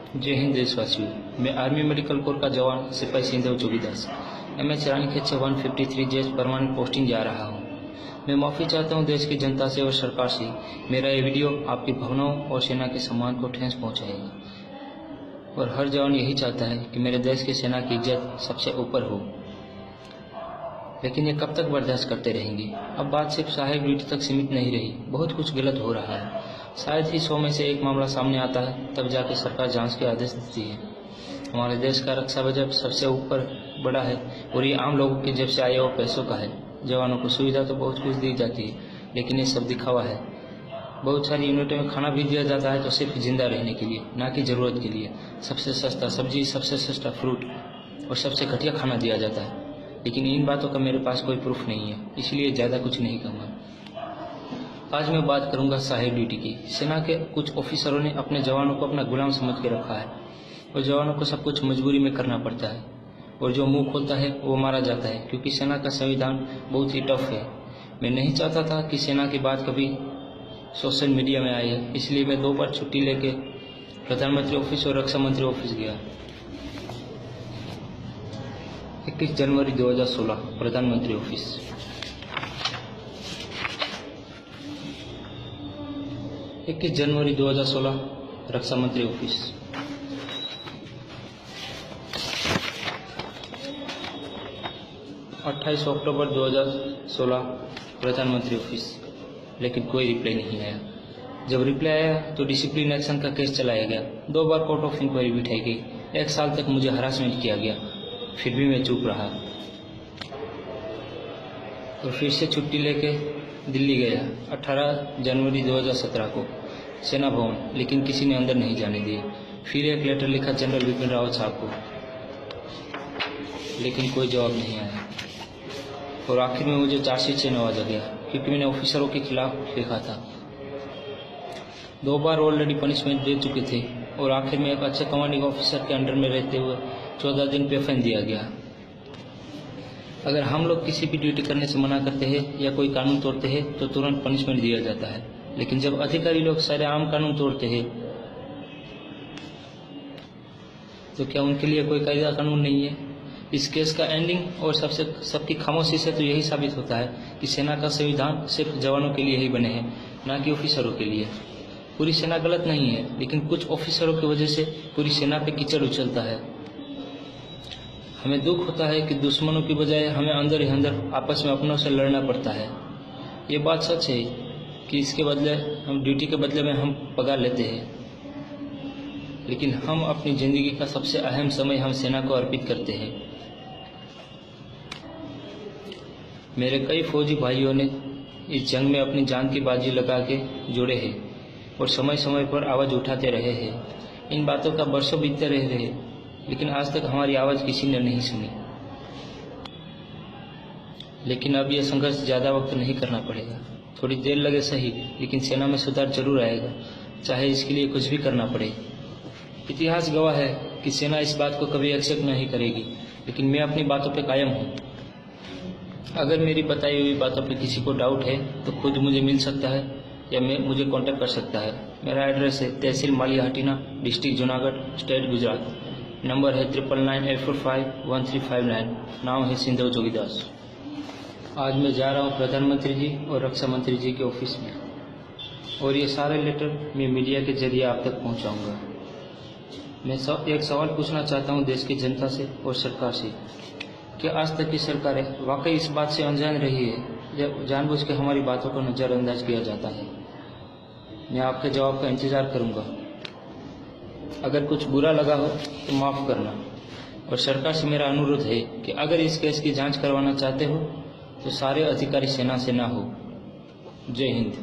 जय हिंद देशवासियों। मैं आर्मी मेडिकल कोर का जवान सिपाही सिंधव जोगीदास MS रानीखेत से 153 जेस परमानेंट पोस्टिंग जा रहा हूं। मैं माफ़ी चाहता हूं देश की जनता से और सरकार से। मेरा ये वीडियो आपकी भावनाओं और सेना के सम्मान को ठेस पहुंचाएगा और हर जवान यही चाहता है कि मेरे देश की सेना की इज्जत सबसे ऊपर हो। लेकिन ये कब तक बर्दाश्त करते रहेंगे? अब बात सिर्फ सहायक ड्यूटी तक सीमित नहीं रही, बहुत कुछ गलत हो रहा है। शायद ही 100 में से एक मामला सामने आता है, तब जाके सरकार जांच के आदेश देती है। हमारे देश का रक्षा बजट सबसे ऊपर बड़ा है और ये आम लोगों की जेब से आए हुए पैसों का है। जवानों को सुविधा तो बहुत कुछ दी जाती है, लेकिन ये सब दिखावा है। बहुत सारी यूनिटों में खाना भी दिया जाता है तो सिर्फ जिंदा रहने के लिए, ना कि ज़रूरत के लिए। सबसे सस्ता सब्जी, सबसे सस्ता फ्रूट और सबसे घटिया खाना दिया जाता है। लेकिन इन बातों का मेरे पास कोई प्रूफ नहीं है, इसलिए ज़्यादा कुछ नहीं कहूँगा। आज मैं बात करूंगा सहायक ड्यूटी की। सेना के कुछ ऑफिसरों ने अपने जवानों को अपना गुलाम समझ के रखा है और जवानों को सब कुछ मजबूरी में करना पड़ता है और जो मुंह खोलता है वो मारा जाता है, क्योंकि सेना का संविधान बहुत ही टफ है। मैं नहीं चाहता था कि सेना की बात कभी सोशल मीडिया में आई है, इसलिए मैं 2 बार छुट्टी लेके प्रधानमंत्री ऑफिस और रक्षा मंत्री ऑफिस गया। 21 जनवरी 2016 प्रधानमंत्री ऑफिस, 21 जनवरी 2016 रक्षा मंत्री ऑफिस, 28 अक्टूबर 2016 प्रधानमंत्री ऑफिस। लेकिन कोई रिप्लाई नहीं आया। जब रिप्लाई आया तो डिसिप्लिन एक्शन का केस चलाया गया। 2 बार कोर्ट ऑफ इंक्वायरी बिठाई गई। 1 साल तक मुझे हरासमेंट किया गया, फिर भी मैं चुप रहा और फिर से छुट्टी लेके दिल्ली गया 18 जनवरी 2017 को सेना भवन, लेकिन किसी ने अंदर नहीं जाने दिए। फिर एक लेटर लिखा जनरल बिपिन रावत साहब को, लेकिन कोई जवाब नहीं आया और आखिर में मुझे चार्जशीट से नवाजा गया, क्योंकि मैंने ऑफिसरों के खिलाफ लिखा था। 2 बार ऑलरेडी पनिशमेंट दे चुके थे और आखिर में एक अच्छे कमांडिंग ऑफिसर के अंडर में रहते हुए 14 दिन पे फाइन दिया गया। अगर हम लोग किसी भी ड्यूटी करने से मना करते हैं या कोई कानून तोड़ते हैं तो तुरंत पनिशमेंट दिया जाता है, लेकिन जब अधिकारी लोग सारे आम कानून तोड़ते हैं तो क्या उनके लिए कोई कायदा कानून नहीं है? इस केस का एंडिंग और सबकी खामोशी से तो यही साबित होता है कि सेना का संविधान सिर्फ जवानों के लिए ही बने हैं, ना कि ऑफिसरों के लिए। पूरी सेना गलत नहीं है, लेकिन कुछ ऑफिसरों की वजह से पूरी सेना पे कीचड़ उछलता है। हमें दुख होता है कि दुश्मनों की बजाय हमें अंदर ही अंदर आपस में अपनों से लड़ना पड़ता है। ये बात सच है कि इसके बदले हम ड्यूटी के बदले में हम पगार लेते हैं, लेकिन हम अपनी ज़िंदगी का सबसे अहम समय हम सेना को अर्पित करते हैं। मेरे कई फौजी भाइयों ने इस जंग में अपनी जान की बाजी लगा के जोड़े हैं और समय समय पर आवाज़ उठाते रहे हैं। इन बातों का बरसों बीतते रहे हैं, लेकिन आज तक हमारी आवाज़ किसी ने नहीं सुनी। लेकिन अब यह संघर्ष ज़्यादा वक्त नहीं करना पड़ेगा। थोड़ी देर लगे सही, लेकिन सेना में सुधार जरूर आएगा, चाहे इसके लिए कुछ भी करना पड़े। इतिहास गवाह है कि सेना इस बात को कभी एक्सेप्ट नहीं करेगी, लेकिन मैं अपनी बातों पे कायम हूँ। अगर मेरी बताई हुई बातों पे किसी को डाउट है तो खुद मुझे मिल सकता है या मुझे कांटेक्ट कर सकता है। मेरा एड्रेस है तहसील Malia Hatina, district Junagadh, state Gujarat. Number है 9998451359। नाम है सिंधव जोगीदास। आज मैं जा रहा हूँ प्रधानमंत्री जी और रक्षा मंत्री जी के ऑफिस में, और ये सारे लेटर मैं मीडिया के जरिए आप तक पहुँचाऊँगा। मैं एक सवाल पूछना चाहता हूँ देश की जनता से और सरकार से, कि आज तक की सरकारें वाकई इस बात से अनजान रही है या जानबूझ के हमारी बातों को नज़रअंदाज किया जाता है? मैं आपके जवाब का इंतज़ार करूँगा। अगर कुछ बुरा लगा हो तो माफ़ करना, और सरकार से मेरा अनुरोध है कि अगर इस केस की जांच करवाना चाहते हो तो सारे अधिकारी सेना से ना हो। जय हिंद।